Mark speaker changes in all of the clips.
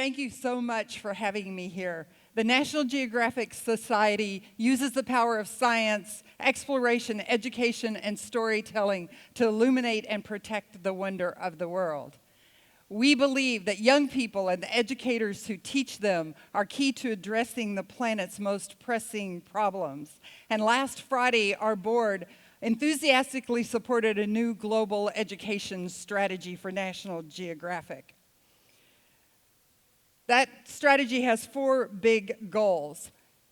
Speaker 1: Thank you so much for having me here. The National Geographic Society uses the power of science, exploration, education, and storytelling to illuminate and protect the wonder of the world. We believe that young people and the educators who teach them are key to addressing the planet's most pressing problems. And last Friday, our board enthusiastically supported a new global education strategy for National Geographic. That strategy has 4 big goals: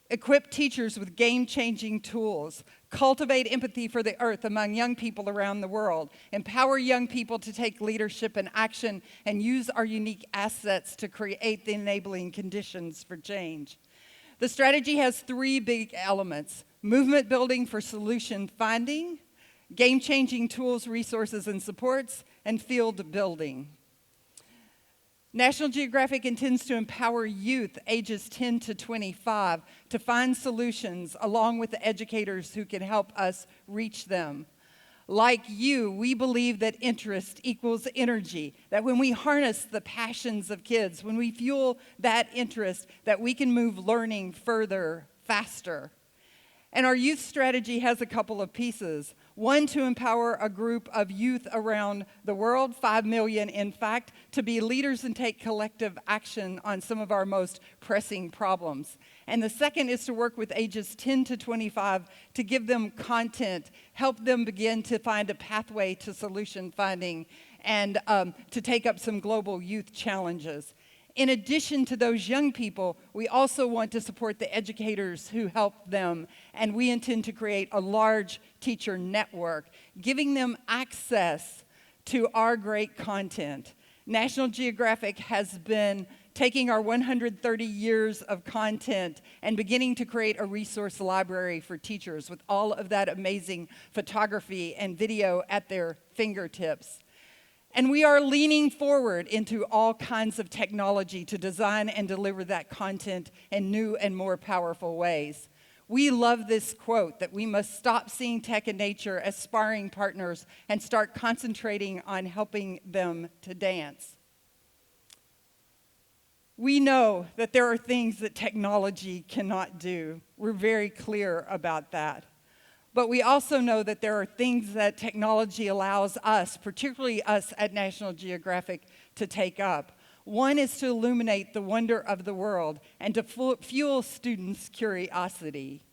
Speaker 1: equip teachers with game-changing tools, cultivate empathy for the earth among young people around the world, empower young people to take leadership and action, and use our unique assets to create the enabling conditions for change. The strategy has 3 big elements: movement building for solution finding, game-changing tools, resources, and supports, and field building. National Geographic intends to empower youth ages 10 to 25 to find solutions along with the educators who can help us reach them. Like you, we believe that interest equals energy, that when we harness the passions of kids, when we fuel that interest, that we can move learning further, faster. And our youth strategy has a couple of pieces. One, to empower a group of youth around the world, 5 million in fact, to be leaders and take collective action on some of our most pressing problems. And the second is to work with ages 10 to 25 to give them content, help them begin to find a pathway to solution finding, and to take up some global youth challenges. In addition to those young people, we also want to support the educators who help them, and we intend to create a large teacher network, giving them access to our great content. National Geographic has been taking our 130 years of content and beginning to create a resource library for teachers with all of that amazing photography and video at their fingertips. And we are leaning forward into all kinds of technology to design and deliver that content in new and more powerful ways. We love this quote that we must stop seeing tech and nature as sparring partners and start concentrating on helping them to dance. We know that there are things that technology cannot do. We're very clear about that. But we also know that there are things that technology allows us, particularly us at National Geographic, to take up. One is to illuminate the wonder of the world and to fuel students' curiosity.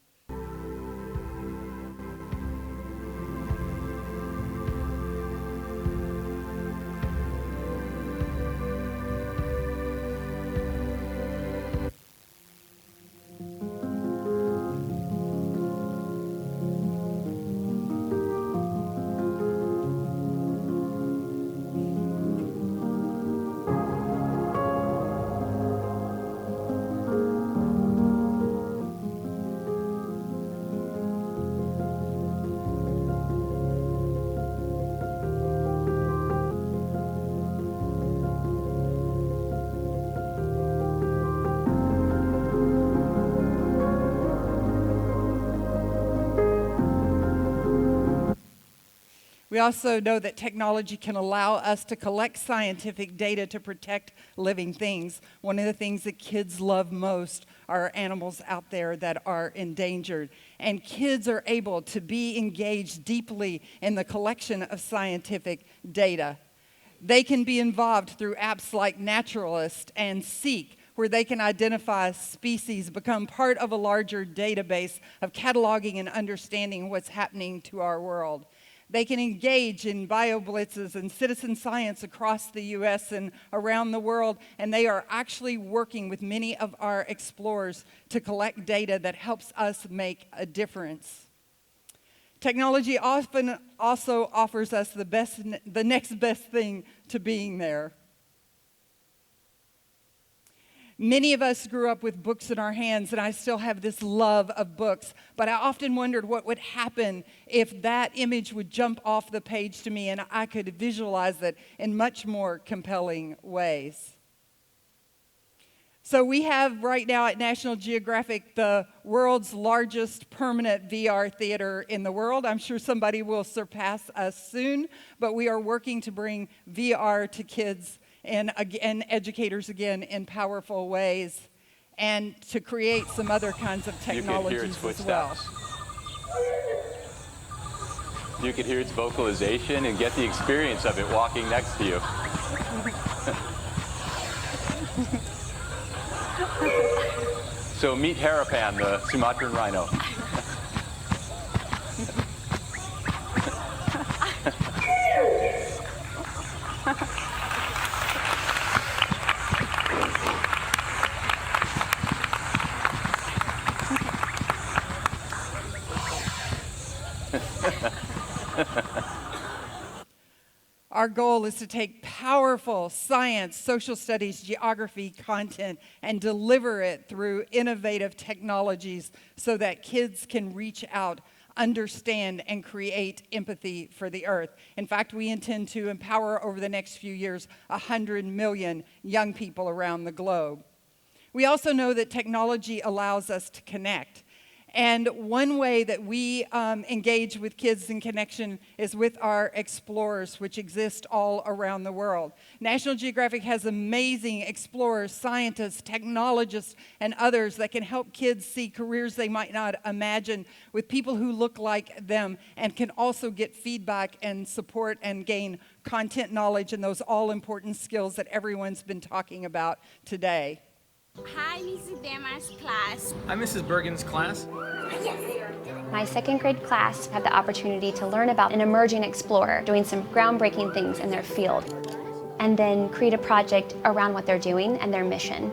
Speaker 1: We also know that technology can allow us to collect scientific data to protect living things. One of the things that kids love most are animals out there that are endangered. And kids are able to be engaged deeply in the collection of scientific data. They can be involved through apps like Naturalist and Seek, where they can identify species, become part of a larger database of cataloging and understanding what's happening to our world. They can engage in bio-blitzes and citizen science across the U.S. and around the world, and they are actually working with many of our explorers to collect data that helps us make a difference. Technology often also offers us the next best thing to being there. Many of us grew up with books in our hands, and I still have this love of books, but I often wondered what would happen if that image would jump off the page to me and I could visualize it in much more compelling ways. So we have right now at National Geographic the world's largest permanent VR theater in the world. I'm sure somebody will surpass us soon, but we are working to bring VR to kids and again, educators again in powerful ways, and to create some other kinds of technologies as well.
Speaker 2: You could hear its vocalization and get the experience of it walking next to you. So meet Harapan, the Sumatran rhino.
Speaker 1: Our goal is to take powerful science, social studies, geography content and deliver it through innovative technologies so that kids can reach out, understand, and create empathy for the earth. In fact, we intend to empower over the next few years 100 million young people around the globe. We also know that technology allows us to connect. And one way that we engage with kids in connection is with our explorers, which exist all around the world. National Geographic has amazing explorers, scientists, technologists, and others that can help kids see careers they might not imagine with people who look like them, and can also get feedback and support and gain content knowledge and those all-important skills that everyone's been talking about today.
Speaker 3: Hi, Mrs. Dema's class.
Speaker 4: Hi, Mrs. Bergen's class.
Speaker 5: My second grade class had the opportunity to learn about an emerging explorer doing some groundbreaking things in their field, and then create a project around what they're doing and their mission.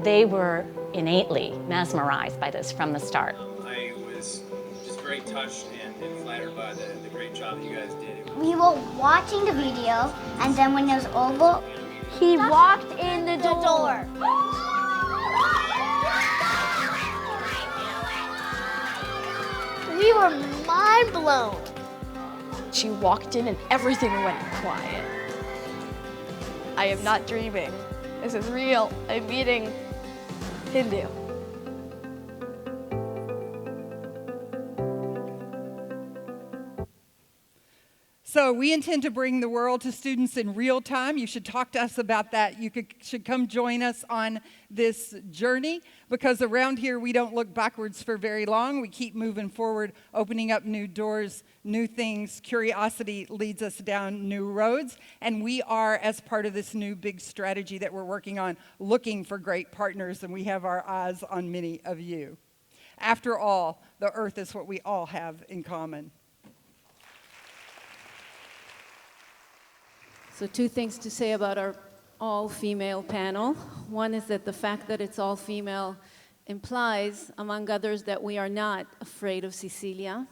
Speaker 6: They were innately mesmerized by this from the start.
Speaker 4: I was just very touched and flattered by the great job that you guys did.
Speaker 3: We were watching the video, and then when it was over, he walked in the door. We were mind blown.
Speaker 7: She walked in and everything went quiet. I am not dreaming. This is real. I'm meeting Hindu.
Speaker 1: So we intend to bring the world to students in real time. You should talk to us about that. You should come join us on this journey, because around here we don't look backwards for very long. We keep moving forward, opening up new doors, new things. Curiosity leads us down new roads, and we are, as part of this new big strategy that we're working on, looking for great partners, and we have our eyes on many of you. After all, the earth is what we all have in common.
Speaker 8: So 2 things to say about our all-female panel. One is that the fact that it's all-female implies, among others, that we are not afraid of Cecilia.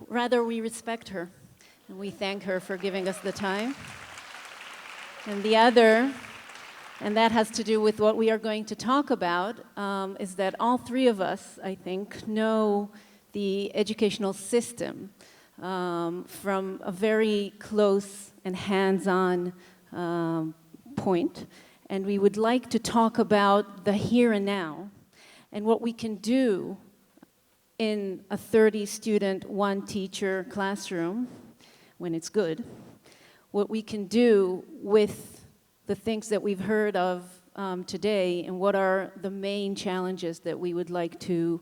Speaker 8: Rather, we respect her, and we thank her for giving us the time. And the other, and that has to do with what we are going to talk about, is that all 3 of us, I think, know the educational system from a very close and hands-on point. And we would like to talk about the here and now and what we can do in a 30-student, 1-teacher classroom, when it's good, what we can do with the things that we've heard of today, and what are the main challenges that we would like to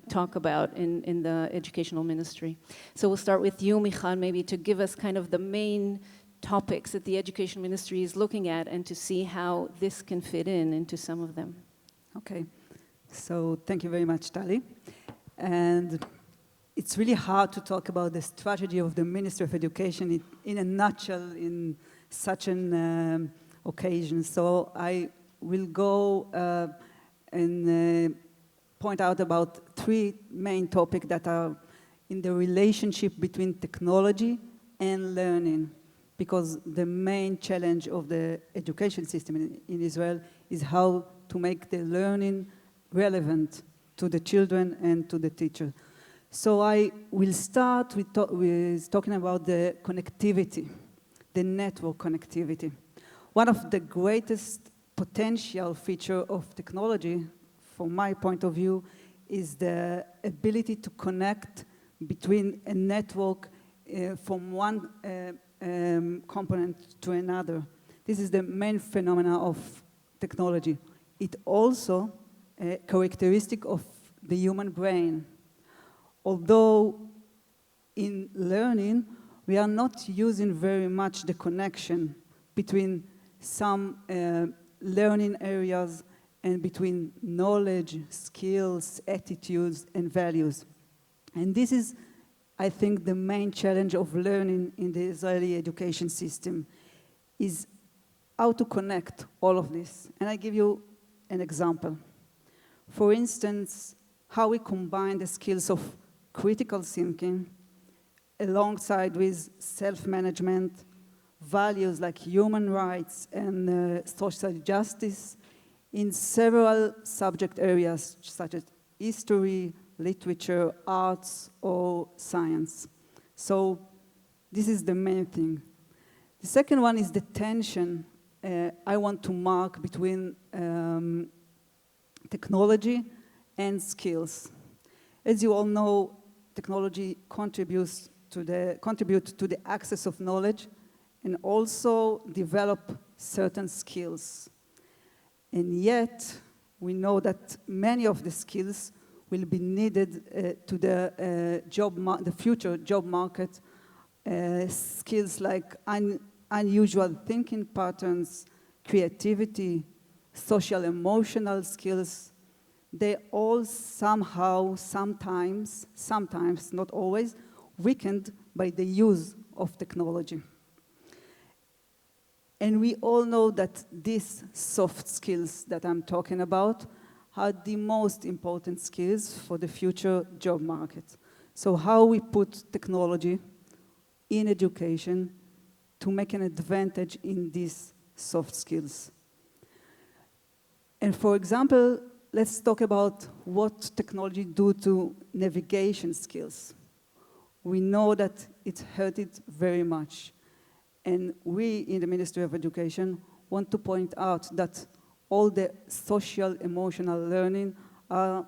Speaker 8: talk about in the educational ministry. So we'll start with you, Michal, maybe to give us kind of the main topics that the education ministry is looking at, and to see how this can fit into some of them.
Speaker 9: Okay, so thank you very much, Tali. And it's really hard to talk about the strategy of the Ministry of Education in a nutshell in such an occasion. So I will go and point out about 3 main topics that are in the relationship between technology and learning, because the main challenge of the education system in Israel is how to make the learning relevant to the children and to the teacher. So I will start with talking about the connectivity, the network connectivity. One of the greatest potential feature of technology, from my point of view, is the ability to connect between a network from one component to another. This is the main phenomena of technology. It also a characteristic of the human brain. Although in learning, we are not using very much the connection between some learning areas and between knowledge, skills, attitudes, and values. And this is, I think, the main challenge of learning in the Israeli education system, is how to connect all of this. And I give you an example. For instance, how we combine the skills of critical thinking alongside with self-management, values like human rights and social justice in several subject areas such as history, literature, arts, or science. So this is the main thing. The second one is the tension I want to mark between technology and skills. As you all know, technology contributes to the access of knowledge and also develop certain skills. And yet, we know that many of the skills will be needed to the future job market. Skills like unusual thinking patterns, creativity, social emotional skills, they all somehow, sometimes, not always, weakened by the use of technology. And we all know that these soft skills that I'm talking about are the most important skills for the future job market. So how we put technology in education to make an advantage in these soft skills. And for example, let's talk about what technology do to navigation skills. We know that it hurt it very much. And we in the Ministry of Education want to point out that all the social emotional learning are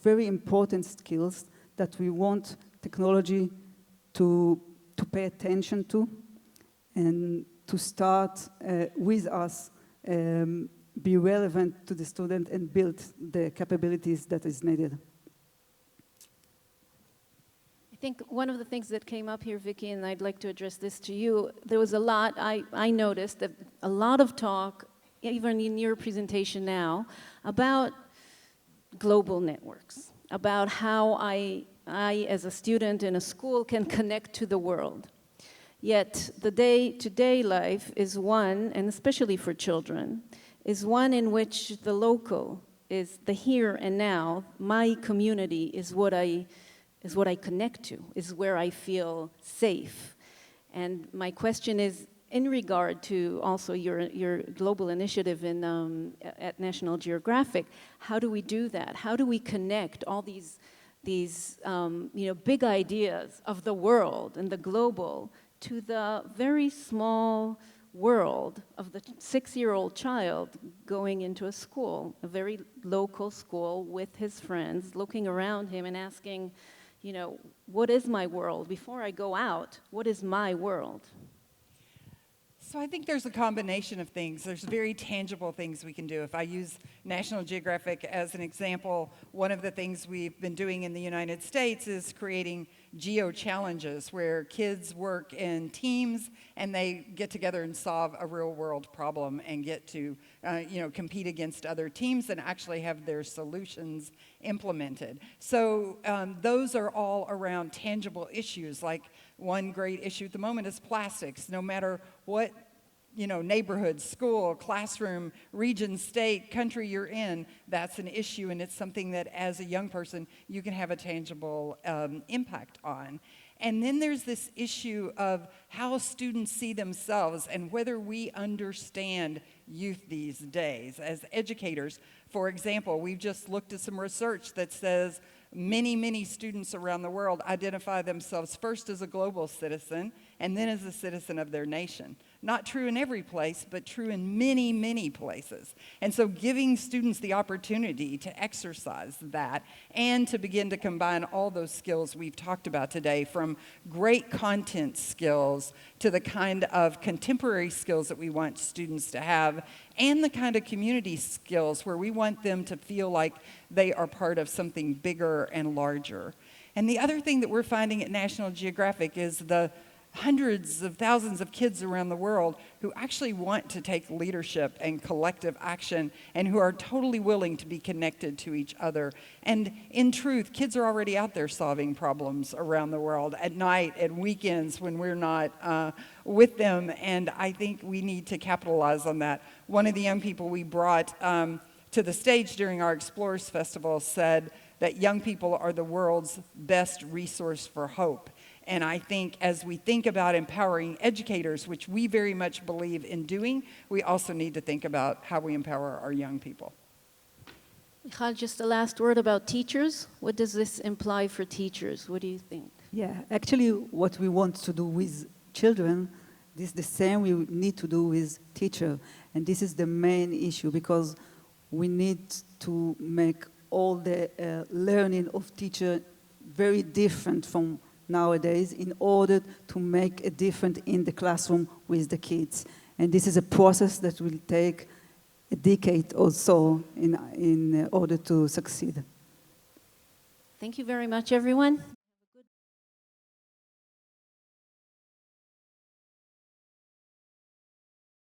Speaker 9: very important skills that we want technology to pay attention to and to start with us, be relevant to the student and build the capabilities that is needed.
Speaker 8: I think one of the things that came up here, Vicky, and I'd like to address this to you, there was a lot, I noticed that a lot of talk, even in your presentation now, about global networks, about how I as a student in a school can connect to the world. Yet the day-to-day life is one, and especially for children, is one in which the local is the here and now. My community is what I connect to, is where I feel safe. And my question is, in regard to also your global initiative at National Geographic, how do we do that? How do we connect all these big ideas of the world and the global to the very small world of the 6-year-old child going into a school, a very local school with his friends, looking around him and asking, what is my world? Before I go out, what is my world?
Speaker 1: So I think there's a combination of things. There's very tangible things we can do. If I use National Geographic as an example, one of the things we've been doing in the United States is creating Geo Challenges, where kids work in teams and they get together and solve a real world problem and get to compete against other teams and actually have their solutions implemented. So those are all around tangible issues. Like one great issue at the moment is plastics. No matter what neighborhood, school, classroom, region, state, country you're in, that's an issue, and it's something that as a young person you can have a tangible impact on. And then there's this issue of how students see themselves and whether we understand youth these days. As educators, for example, we've just looked at some research that says many students around the world identify themselves first as a global citizen and then as a citizen of their nation. Not true in every place, but true in many, many places. And so giving students the opportunity to exercise that and to begin to combine all those skills we've talked about today, from great content skills to the kind of contemporary skills that we want students to have, and the kind of community skills where we want them to feel like they are part of something bigger and larger. And the other thing that we're finding at National Geographic is the hundreds of thousands of kids around the world who actually want to take leadership and collective action and who are totally willing to be connected to each other. And in truth, kids are already out there solving problems around the world at night and weekends when we're not with them, and I think we need to capitalize on that. One of the young people we brought to the stage during our Explorers Festival said that young people are the world's best resource for hope. And I think as we think about empowering educators, which we very much believe in doing, we also need to think about how we empower our young people.
Speaker 8: Michal, just a last word about teachers. What does this imply for teachers? What do you think?
Speaker 9: Yeah, actually what we want to do with children, this is the same we need to do with teachers. And this is the main issue, because we need to make all the learning of teacher very different from nowadays in order to make a difference in the classroom with the kids. And this is a process that will take a decade or so in order to succeed.
Speaker 8: Thank you very much, everyone.